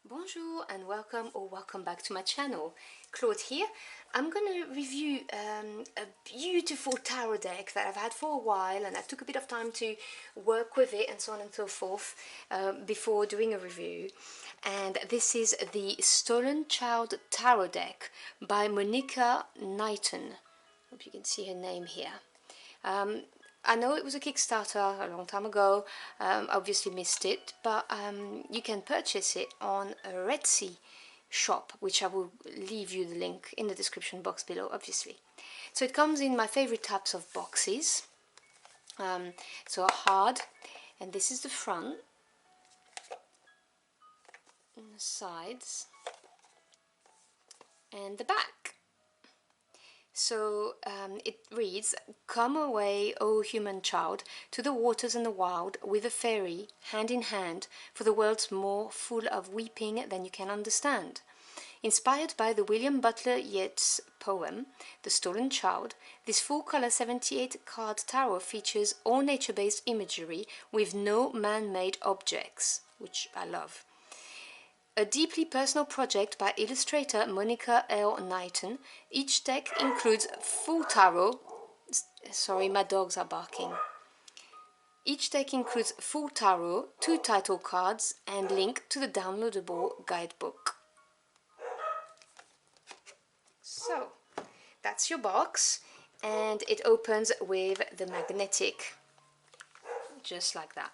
Bonjour and welcome back to my channel. Claude here. I'm going to review a beautiful tarot deck that I've had for a while, and I took a bit of time to work with it and so on and so forth before doing a review. And this is the Stolen Child Tarot deck by Monica Knighton. Hope you can see her name here. I know it was a Kickstarter a long time ago, obviously missed it, but you can purchase it on a Etsy shop, which I will leave you the link in the description box below, obviously. So it comes in my favorite types of boxes, so hard, and this is the front, and the sides, and the back. So it reads, "Come away, O human child, to the waters and the wild, with a fairy, hand in hand, for the world's more full of weeping than you can understand." Inspired by the William Butler Yeats poem, The Stolen Child, this full-color 78-card tarot features all nature-based imagery with no man-made objects, which I love. A deeply personal project by illustrator Monica L Knighton, each deck includes full tarot. Sorry, my dogs are barking. Each deck includes full tarot, 2 title cards, and link to the downloadable guidebook. So, that's your box, and it opens with the magnetic, just like that.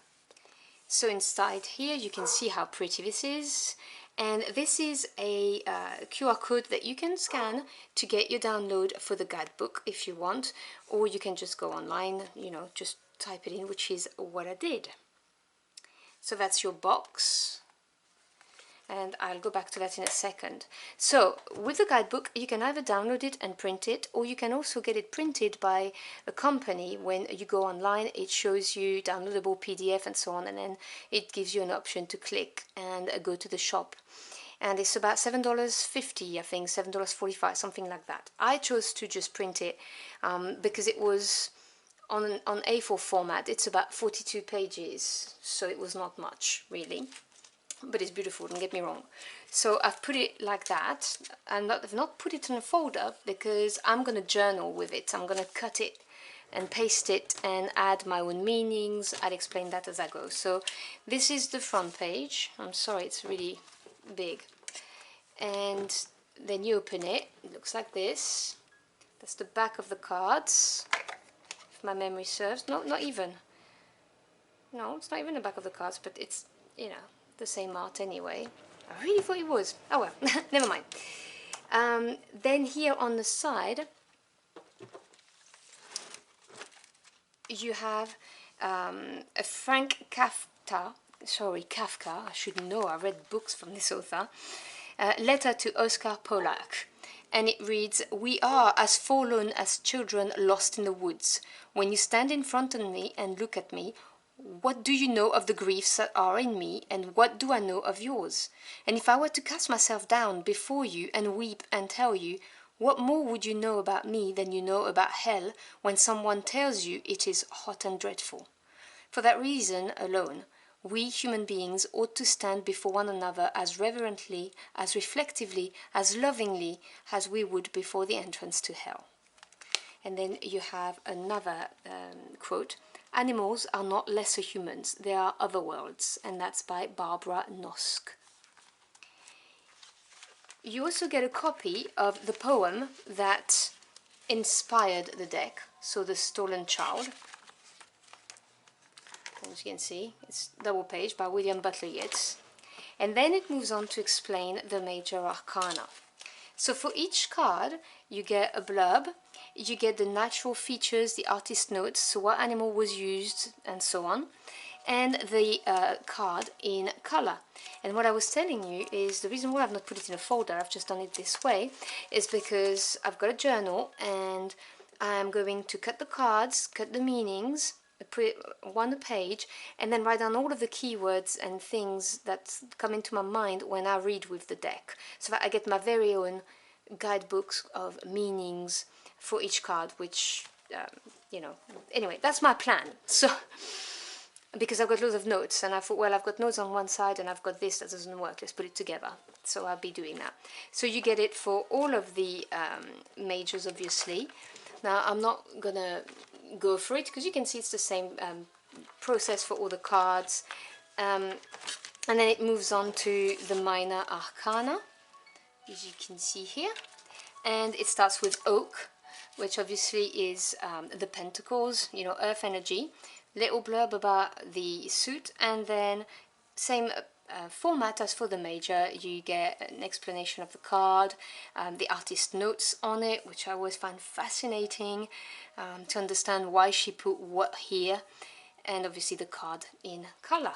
So inside here you can see how pretty this is, and this is a QR code that you can scan to get your download for the guidebook if you want, or you can just go online, just type it in, which is what I did. So that's your box, and I'll go back to that in a second. So with the guidebook you can either download it and print it, or you can also get it printed by a company. When you go online it shows you downloadable PDF and so on, and then it gives you an option to click and go to the shop, and it's about $7.50, I think, $7.45, something like that. I chose to just print it because it was on A4 format. It's about 42 pages, so it was not much really. But it's beautiful, don't get me wrong. So I've put it like that, and I've not put it in a folder because I'm going to journal with it. I'm going to cut it and paste it and add my own meanings. I'll explain that as I go. So this is the front page. I'm sorry, it's really big. And then you open it. It looks like this. That's the back of the cards, if my memory serves. No, not even. No, it's not even the back of the cards, but it's, the same art anyway. I really thought it was. Oh well, never mind. Then here on the side you have a Kafka, I should know, I read books from this author, letter to Oscar Polak. And it reads, "We are as forlorn as children lost in the woods. When you stand in front of me and look at me, what do you know of the griefs that are in me, and what do I know of yours? And if I were to cast myself down before you and weep and tell you, what more would you know about me than you know about hell when someone tells you it is hot and dreadful? For that reason alone, we human beings ought to stand before one another as reverently, as reflectively, as lovingly as we would before the entrance to hell." And then you have another quote, "Animals are not lesser humans, they are other worlds," and that's by Barbara Nosk. You also get a copy of the poem that inspired the deck, so The Stolen Child. As you can see, it's double page by William Butler Yeats. And then it moves on to explain the major arcana. So for each card you get a blurb, you get the natural features, the artist notes, so what animal was used and so on, and the card in color. And what I was telling you is the reason why I've not put it in a folder, I've just done it this way, is because I've got a journal and I'm going to cut the cards, cut the meanings, put it one a page, and then write down all of the keywords and things that come into my mind when I read with the deck, so that I get my very own guidebooks of meanings for each card, which anyway, that's my plan. So because I've got loads of notes, and I thought, well, I've got notes on one side and I've got this that doesn't work, let's put it together. So I'll be doing that. So you get it for all of the majors, obviously. Now I'm not gonna go for it because you can see it's the same process for all the cards, and then it moves on to the minor arcana, as you can see here, and it starts with oak, which obviously is the pentacles, you know, earth energy. Little blurb about the suit, and then same format as for the major. You get an explanation of the card, the artist notes on it, which I always find fascinating, to understand why she put what here, and obviously the card in color.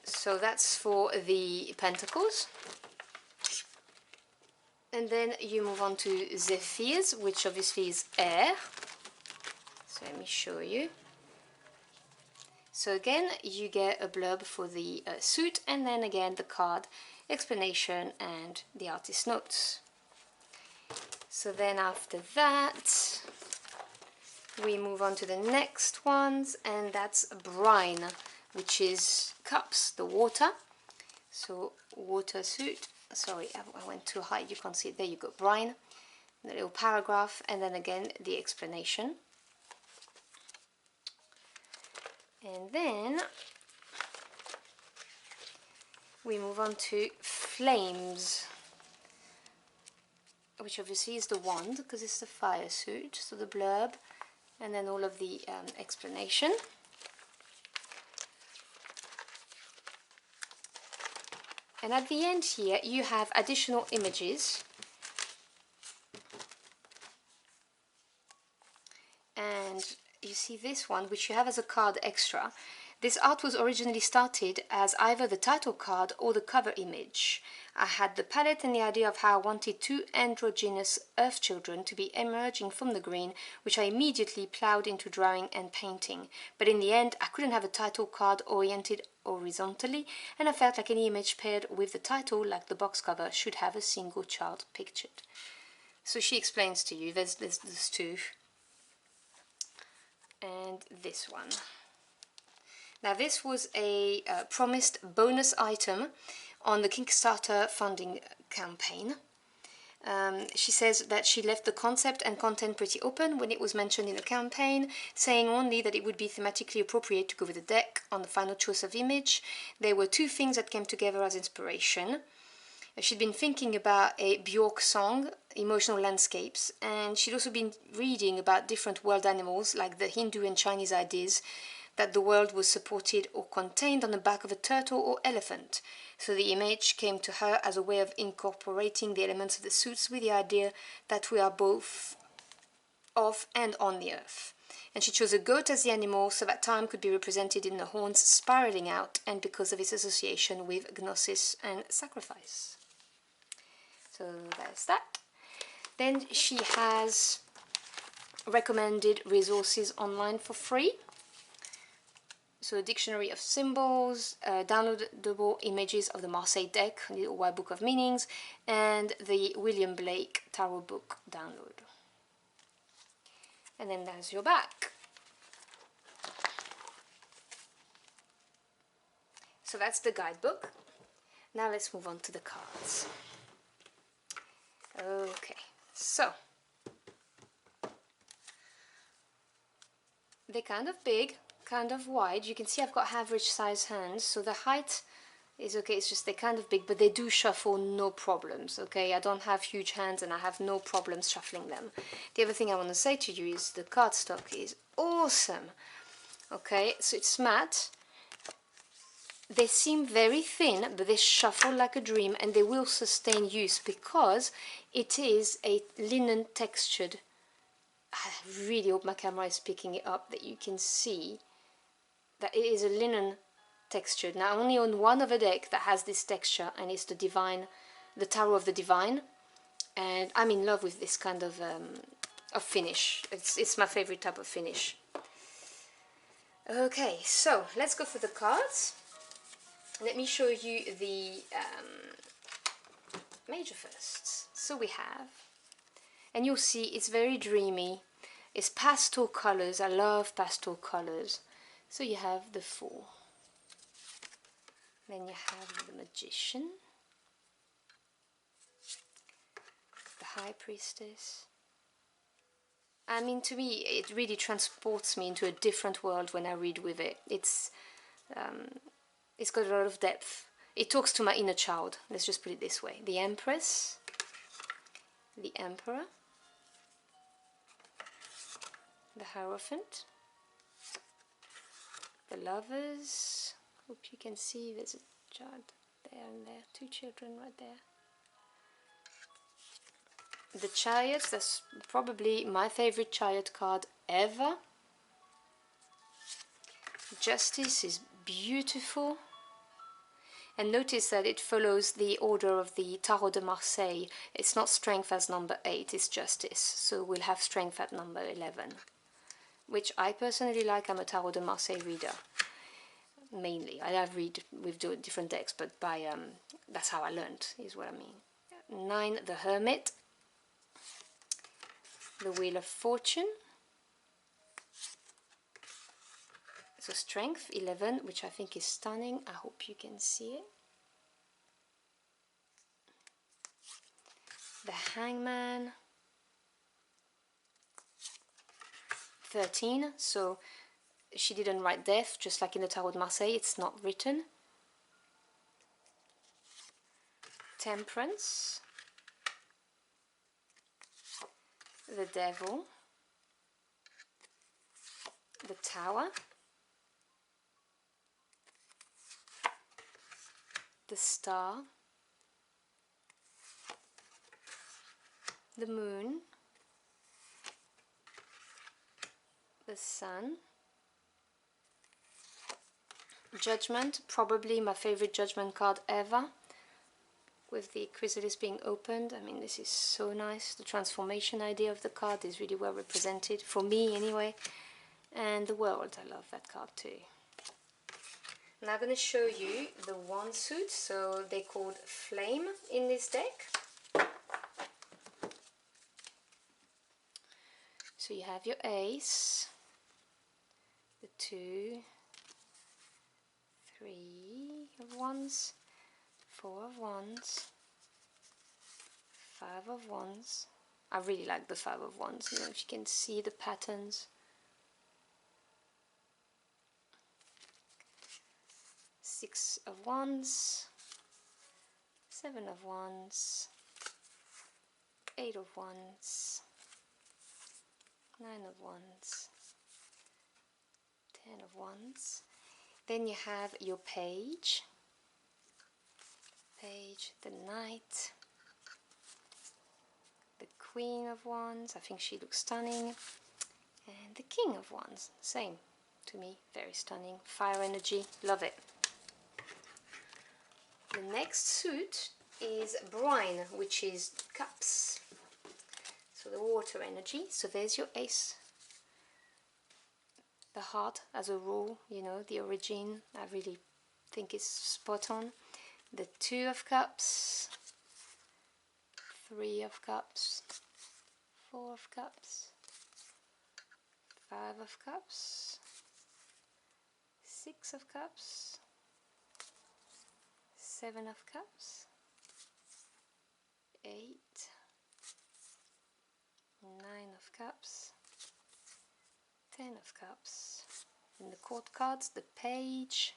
So that's for the pentacles. And then you move on to zephyrs, which obviously is air. So let me show you. So again, you get a blurb for the suit, and then again the card explanation and the artist notes. So then after that, we move on to the next ones, and that's brine, which is cups, the water. So water suit, sorry, I went too high, you can't see it, there you go, brine, the little paragraph, and then again the explanation. And then we move on to flames, which obviously is the wand because it's the fire suit, so the blurb and then all of the explanation. And at the end here you have additional images, and you see this one, which you have as a card extra. This art was originally started as either the title card or the cover image. I had the palette and the idea of how I wanted two androgynous earth children to be emerging from the green, which I immediately ploughed into drawing and painting. But in the end, I couldn't have a title card oriented horizontally, and I felt like any image paired with the title, like the box cover, should have a single child pictured. So she explains to you, there's two, and this one. Now this was a promised bonus item on the Kickstarter funding campaign. She says that she left the concept and content pretty open when it was mentioned in the campaign, saying only that it would be thematically appropriate to go with the deck on the final choice of image. There were two things that came together as inspiration. She'd been thinking about a Björk song, Emotional Landscapes, and she'd also been reading about different world animals like the Hindu and Chinese ideas that the world was supported or contained on the back of a turtle or elephant. So the image came to her as a way of incorporating the elements of the suits with the idea that we are both off and on the earth. And she chose a goat as the animal so that time could be represented in the horns spiraling out, and because of its association with gnosis and sacrifice. So there's that. Then she has recommended resources online for free. So a dictionary of symbols, downloadable images of the Marseille deck, the little white book of meanings, and the William Blake tarot book download. And then there's your back. So that's the guidebook. Now let's move on to the cards. Okay, so they're kind of big, kind of wide. You can see I've got average size hands, so the height is okay, it's just they're kind of big, but they do shuffle no problems, okay? I don't have huge hands and I have no problems shuffling them. The other thing I want to say to you is the cardstock is awesome, okay? So it's matte. They seem very thin, but they shuffle like a dream, and they will sustain use because it is a linen textured. I really hope my camera is picking it up, that you can see that it is a linen textured. Now I only own one other deck that has this texture, and it's the Divine, the Tarot of the Divine, and I'm in love with this kind of finish. It's my favorite type of finish. Okay, so let's go for the cards. Let me show you the major first. So we have, and you'll see it's very dreamy. It's pastel colors. I love pastel colors. So you have the Fool. Then you have the Magician, the High Priestess. I mean, to me, it really transports me into a different world when I read with it. It's got a lot of depth. It talks to my inner child, let's just put it this way. The Empress, the Emperor, the Hierophant, the Lovers. Hope you can see there's a child there and there, two children right there. The Chariot, that's probably my favorite Chariot card ever. Justice is beautiful. And notice that it follows the order of the Tarot de Marseille. It's not Strength as number 8, it's Justice. So we'll have Strength at number 11. Which I personally like. I'm a Tarot de Marseille reader. Mainly. I have read with different decks, but that's how I learned, is what I mean. 9, the Hermit. The Wheel of Fortune. So Strength, 11, which I think is stunning. I hope you can see it. The Hangman. 13, so she didn't write death, just like in the Tarot de Marseille, it's not written. Temperance. The Devil. The Tower. The Star. The Moon. The Sun. Judgment, probably my favorite Judgment card ever, with the chrysalis being opened. I mean, this is so nice. The transformation idea of the card is really well represented, for me anyway. And the World, I love that card too. Now I'm going to show you the wand suit. So they're called Flame in this deck. So you have your Ace, the 2, 3 of Wands, 4 of Wands, 5 of Wands. I really like the 5 of Wands, you know, if you can see the patterns. 6 of Wands, 7 of Wands, 8 of Wands, 9 of Wands, 10 of Wands. Then you have your Page, the Knight, the Queen of Wands, I think she looks stunning, and the King of Wands, same to me, very stunning, fire energy, love it. The next suit is Brine, which is Cups, so the water energy. So there's your Ace, the Heart as a rule, you know, the origin, I really think it's spot on. The 2 of Cups, 3 of Cups, 4 of Cups, 5 of Cups, 6 of Cups, 7 of Cups, 8, 9 of Cups, 10 of Cups. In the court cards, the Page,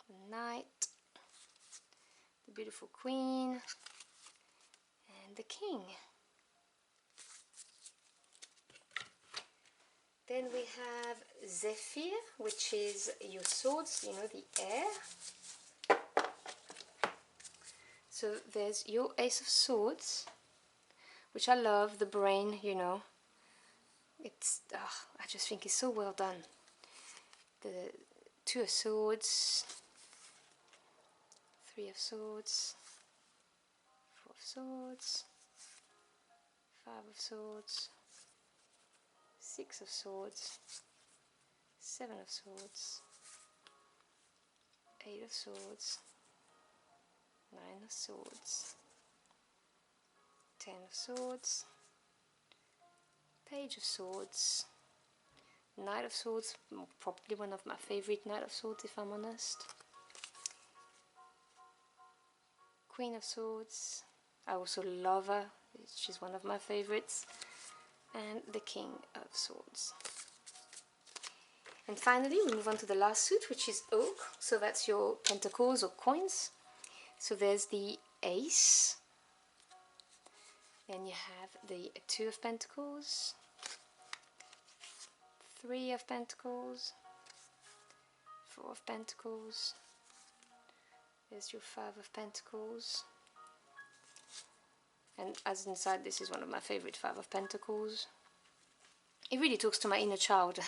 the Knight, the beautiful Queen, and the King. Then we have Zephyr, which is your swords, you know, the air. So there's your Ace of Swords, which I love, the brain, you know. It's, I just think it's so well done. The 2 of Swords, 3 of Swords, 4 of Swords, 5 of Swords, 6 of Swords, 7 of Swords, 8 of Swords, 9 of Swords, 10 of Swords, Page of Swords, Knight of Swords, probably one of my favorite Knight of Swords if I'm honest. Queen of Swords, I also love her, she's one of my favorites. And the King of Swords. And finally we move on to the last suit, which is Oak, so that's your pentacles or coins. So there's the Ace, then you have the Two of Pentacles, Three of Pentacles, Four of Pentacles, there's your Five of Pentacles, and as inside, this is one of my favorite Five of Pentacles. It really talks to my inner child.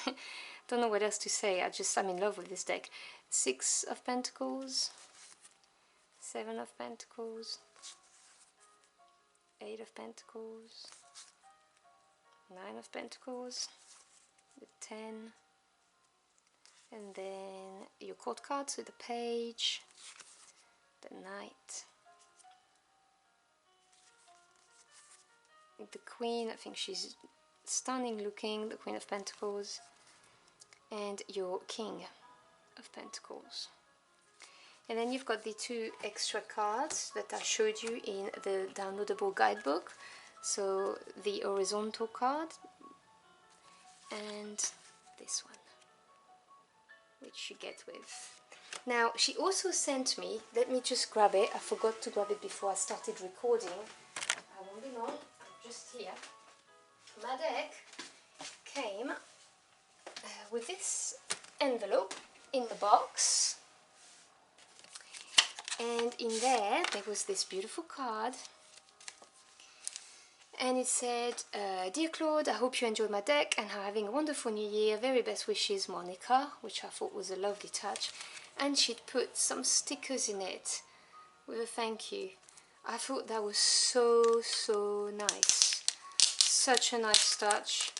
Don't know what else to say, I'm in love with this deck. Six of Pentacles, Seven of Pentacles, Eight of Pentacles, Nine of Pentacles, the 10, and then your court cards with the Page, the Knight, the Queen, I think she's stunning looking, the Queen of Pentacles, and your King of Pentacles. And then you've got the two extra cards that I showed you in the downloadable guidebook. So the horizontal card and this one, which you get with. Now she also sent me, let me just grab it, I forgot to grab it before I started recording. I won't be long, I'm just here. My deck came with this envelope in the box, and in there was this beautiful card, and it said, Dear Claude, I hope you enjoyed my deck and are having a wonderful new year, very best wishes, Monica, which I thought was a lovely touch. And she'd put some stickers in it with a thank you. I thought that was so nice, such a nice touch.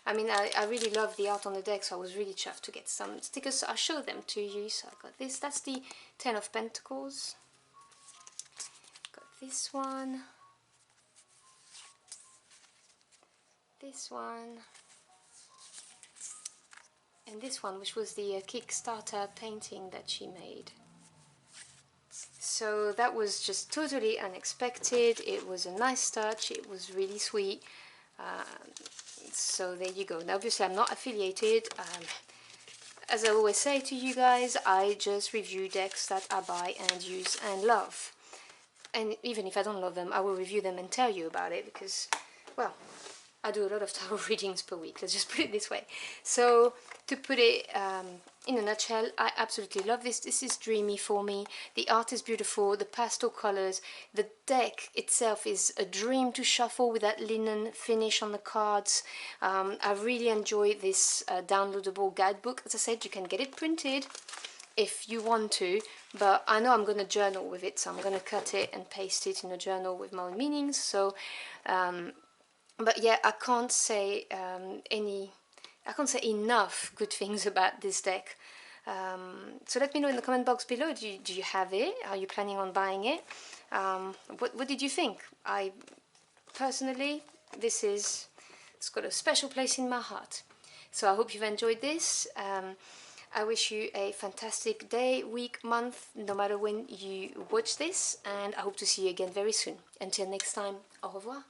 I mean, I really love the art on the deck, so I was really chuffed to get some stickers. So I'll show them to you. So I got this, that's the Ten of Pentacles. Got this one. This one. And this one, which was the Kickstarter painting that she made. So that was just totally unexpected. It was a nice touch. It was really sweet. So there you go. Now obviously I'm not affiliated. As I always say to you guys, I just review decks that I buy and use and love. And even if I don't love them, I will review them and tell you about it because, well, I do a lot of tarot readings per week, let's just put it this way. So, to put it in a nutshell, I absolutely love this. This is dreamy for me. The art is beautiful, the pastel colors. The deck itself is a dream to shuffle with that linen finish on the cards. I really enjoy this downloadable guidebook. As I said, you can get it printed if you want to, but I know I'm going to journal with it, so I'm going to cut it and paste it in a journal with my own meanings. So, but yeah, I can't say enough good things about this deck. So let me know in the comment box below. Do you have it? Are you planning on buying it? What did you think? I personally, it's got a special place in my heart. So I hope you've enjoyed this. I wish you a fantastic day, week, month, no matter when you watch this, and I hope to see you again very soon. Until next time, au revoir.